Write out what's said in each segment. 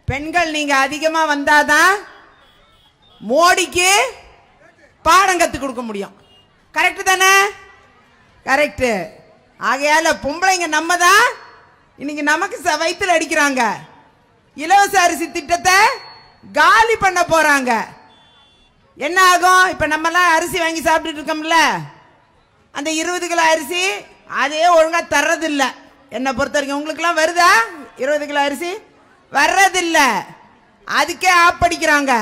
பெண்கள் நீங்க அதிகமா வந்தாதான் மோடிக்கு பாடம் கத்து கொடுக்க முடியும். கரெக்ட் தானே? கரெக்ட். ஆகையால பொம்பளைங்க நம்ம தான் இன்னைக்கு நமக்கு வயிற்றுல அடிக்கிறாங்க. இலவச அரிசி திட்டத்தை காலி பண்ண போறாங்க. என்ன ஆகும்? இப்ப நம்ம எல்லாம் அரிசி வாங்கி சாப்பிட்டுட்டு இருக்கோம்ல, அந்த 20 கிலோ அரிசி அதே ஒழுங்கா தர்றதில்ல. என்னை பொறுத்த வரைக்கும் உங்களுக்கு எல்லாம் வருதா 20 கிலோ அரிசி? வர்றதில்ல. அதுக்கே ஆப்படிக்கிறாங்க.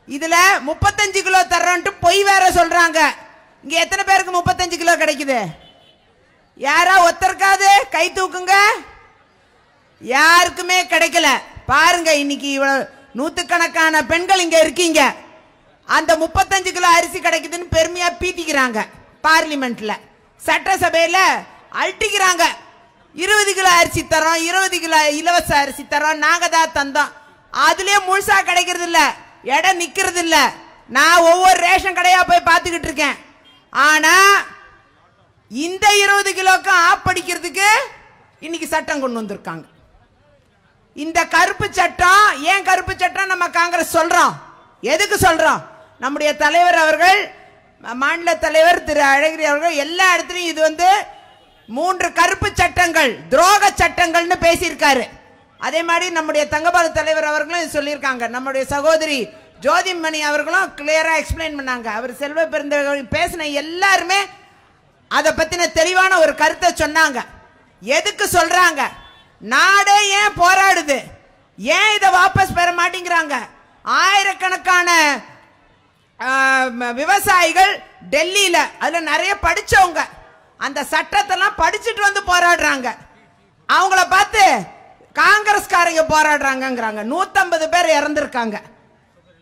இதுல 35 கிலோ தர்றோன்ட்டு பொய் வேற சொல்றாங்க. இங்க எத்தனை பேருக்கு 35 கிலோ கிடைக்குது? யாரா ஒத்தருக்காது கை தூக்குங்க. யாருக்குமே கிடைக்கல. பாருங்க, இன்னைக்கு இவ்வளவு நூத்துக்கணக்கான பெண்கள் இங்க இருக்கீங்க. அந்த 35 கிலோ அரிசி கிடைக்குதுன்னு பெருமையா பீத்திக்கிறாங்க. பார்லிமெண்ட்ல சட்டசபையில அழட்டிக்கிறாங்க. 20 கிலோ அரிசி தரோம், 20 கிலோ இலவச அரிசி தரோம், நாங்க தான் தந்தோம். அதுலயே முழுசா கிடைக்கிறது இல்ல, இடம் நிக்கிறது இல்ல. நான் ஒவ்வொரு ரேஷன் கடையா போய் பார்த்துக்கிட்டு இருக்கேன். ஆனா இந்த 20 கிலோக்கு ஆப்படிக்கிறதுக்கு இன்னைக்கு சட்டம் கொண்டு வந்திருக்காங்க. இந்த கருப்பு சட்டம். ஏன் கருப்பு சட்டம் நம்ம காங்கிரஸ் சொல்றோம்? எதுக்கு சொல்றோம்? நம்முடைய தலைவர் அவர்கள், மாநில தலைவர் திரு அழகிரி அவர்கள் எல்லா இடத்துலையும் இது 3 கருப்பு சட்டங்கள், துரோக சட்டங்கள்னு பேசியிருக்காரு. அதே மாதிரி நம்முடைய தங்கபாலு தலைவர் அவர்களும் சொல்லியிருக்காங்க. நம்முடைய சகோதரி ஜோதிமணி அவர்களும் கிளியரா எக்ஸ்பிளைன் பண்ணாங்க. அவர் செல்வ பெருந்தகை பேசின எல்லாருமே அதை பத்தின தெளிவான ஒரு கருத்தை சொன்னாங்க. எதுக்கு சொல்றாங்க? நாடே ஏன் போராடுது? ஏன் இதை வாபஸ் பெற மாட்டேங்கிறாங்க? ஆயிரக்கணக்கான விவசாயிகள் டெல்லியில, அதுல நிறைய படிச்சவங்க, அந்த சட்டத்தெல்லாம் படிச்சுட்டு வந்து போராடுறாங்க. அவங்கள பார்த்து காங்கிரஸ்காரங்க போராடுறாங்கிறாங்க. 150 பேர் இறந்திருக்காங்க.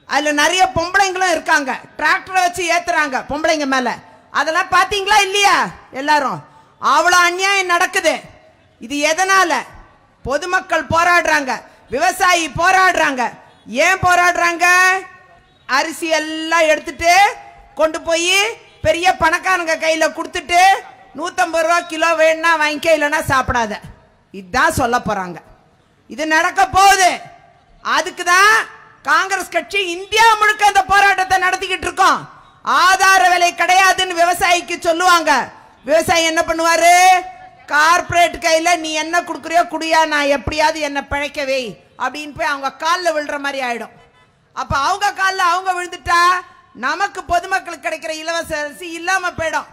அதுல நிறைய பொம்பளைங்களும் இருக்காங்க. டிராக்டரை வச்சு ஏத்துறாங்க பொம்பளைங்க மேல. அதெல்லாம் பாத்தீங்களா இல்லையா? எல்லாரும் அவ்வளவு அநியாயம் நடக்குது. இது எதனால? பொதுமக்கள் போராடுறாங்க, விவசாயி போராடுறாங்க. ஏன் போராடுறாங்க? அரிசி எல்லாம் எடுத்துட்டு கொண்டு போய் பெரிய பணக்காரங்க கையில கொடுத்துட்டு 150 ரூபா கிலோ வேணும்னா வாங்கிக்க, இல்லைன்னா சாப்பிடாத. இதுதான் சொல்ல போறாங்க. இது நடக்க போகுது. அதுக்குதான் காங்கிரஸ் கட்சி இந்தியா முழுக்க அந்த போராட்டத்தை நடத்திக்கிட்டு இருக்கோம். ஆதார விலை கிடையாதுன்னு விவசாயிக்கு சொல்லுவாங்க. விவசாயி என்ன பண்ணுவாரு? கார்பரேட் கையில நீ என்ன கொடுக்குறியோ குடியா, நான் எப்படியாவது என்ன பிழைக்கவே அப்படின்னு போய் அவங்க காலில் விழுற மாதிரி ஆயிடும். அப்ப அவங்க காலில் அவங்க விழுந்துட்டா நமக்கு பொதுமக்களுக்கு கிடைக்கிற இலவச அரிசி இல்லாம போயிடும்.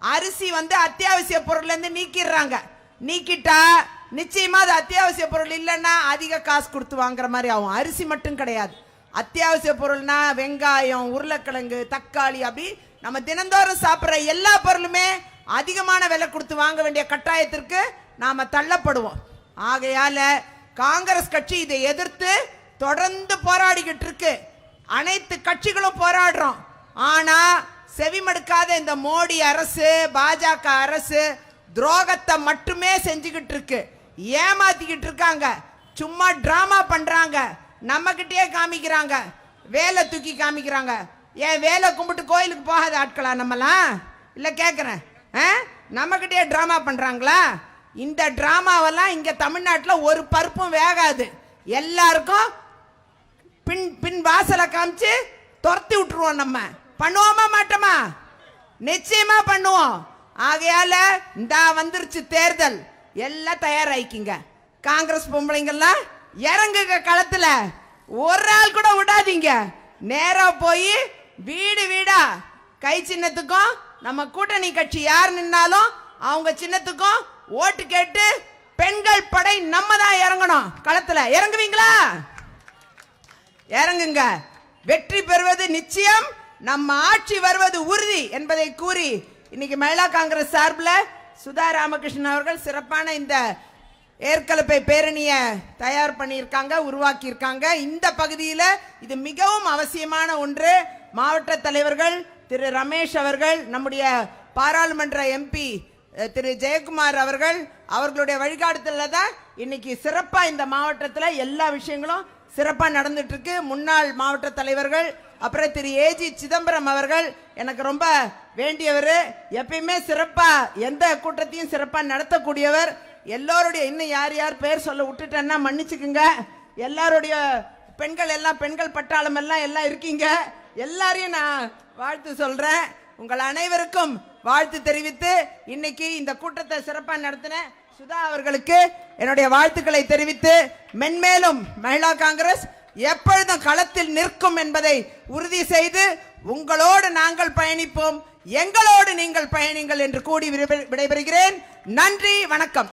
அரிசி அத்தியாவசிய பொருள்ல இருந்து நீக்கிடுறாங்க. நீக்கிட்டா நிச்சயமா அது அத்தியாவசிய பொருள் இல்லைன்னா அதிக காசு கொடுத்து வாங்குற மாதிரி ஆகும். அரிசி மட்டும் கிடையாது, அத்தியாவசிய பொருள்னா வெங்காயம், உருளைக்கிழங்கு, தக்காளி, அப்படி நம்ம தினந்தோறும் சாப்பிட்ற எல்லா பொருளுமே அதிகமான விலை கொடுத்து வாங்க வேண்டிய கட்டாயத்திற்கு நாம தள்ளப்படுவோம். ஆகையால காங்கிரஸ் கட்சி இதை எதிர்த்து தொடர்ந்து போராடிக்கிட்டு இருக்கு. அனைத்து கட்சிகளும் போராடுறோம். ஆனா செவிமடுக்காத இந்த மோடி அரசு, பாஜக அரசு துரோகத்தை மட்டுமே செஞ்சுக்கிட்டு இருக்கு. ஏமாத்திக்கிட்டு இருக்காங்க. சும்மா டிராமா பண்றாங்க. நம்ம கிட்டே காமிக்கிறாங்க, வேலை தூக்கி காமிக்கிறாங்க. ஏன் வேலை கும்பிட்டு கோயிலுக்கு போகாத ஆட்களா நம்மலாம்? இல்ல கேட்கிறேன், நம்ம கிட்டே டிராமா பண்றாங்களா? இந்த டிராமாவெல்லாம் இங்க தமிழ்நாட்டில் ஒரு பருப்பும் வேகாது. எல்லாருக்கும் பின் பின் வாசலை காமிச்சு துரத்தி விட்டுருவோம். நம்ம பண்ணுவோமா மாட்டோமா? நிச்சயமா பண்ணுவோம். ஆகையால இந்த வந்துருச்சு தேர்தல், எல்லாம் தயாராயிக்கிங்க. காங்கிரஸ் பொம்பளைங்கெல்லாம் இறங்குங்க களத்துல. ஒரு ஆள் கூட விடாதீங்க. நேரா போய் வீடு வீடா கை சின்னத்துக்கும் நம்ம கூட்டணி கட்சி யார் நின்னாலும் அவங்க சின்னத்துக்கும் ஓட்டு கேட்டு பெண்கள் படை நம்ம தான் இறங்கணும் களத்துல. இறங்குவீங்களா? இறங்குங்க. வெற்றி பெறுவது நிச்சயம், நம்ம ஆட்சி வருவது உறுதி என்பதை கூறி இன்னைக்கு மகிழா காங்கிரஸ் சார்பில் சுதா ராமகிருஷ்ணன் அவர்கள் சிறப்பான இந்த ஏற்கலப்பை பேரணியை தயார் பண்ணியிருக்காங்க, உருவாக்கியிருக்காங்க. இந்த பகுதியில் இது மிகவும் அவசியமான ஒன்று. மாவட்ட தலைவர்கள் திரு ரமேஷ் அவர்கள், நம்முடைய பாராளுமன்ற எம்பி திரு ஜெயக்குமார் அவர்கள், அவர்களுடைய வழிகாட்டுதலில் தான் இன்னைக்கு சிறப்பாக இந்த மாவட்டத்தில் எல்லா விஷயங்களும் சிறப்பாக நடந்துட்டு இருக்கு. முன்னாள் மாவட்ட தலைவர்கள், அப்புறம் திரு ஏஜி சிதம்பரம் அவர்கள் எனக்கு ரொம்ப வேண்டியவர். எப்பயுமே சிறப்பாக எந்த கூட்டத்தையும் சிறப்பாக நடத்தக்கூடியவர். எல்லோருடைய, இன்னும் யார் யார் பேர் சொல்ல விட்டுட்டேன்னா மன்னிச்சுக்குங்க. எல்லாருடைய பெண்கள் எல்லாம் பெண்கள் பட்டாளம் எல்லாம் இருக்கீங்க. எல்லாரையும் நான் வாழ்த்து சொல்றேன். உங்கள் அனைவருக்கும் வாழ்த்து தெரிவித்து இன்னைக்கு இந்த கூட்டத்தை சிறப்பாக நடத்தின சுதா அவர்களுக்கு என்னுடைய வாழ்த்துக்களை தெரிவித்து, மென்மேலும் மகிழா காங்கிரஸ் எப்பொழுதும் களத்தில் நிற்கும் என்பதை உறுதி செய்து, உங்களோடு நாங்கள் பயணிப்போம், எங்களோடு நீங்கள் பயணிங்கள் என்று கூறி விடைபெறுகிறேன். நன்றி, வணக்கம்.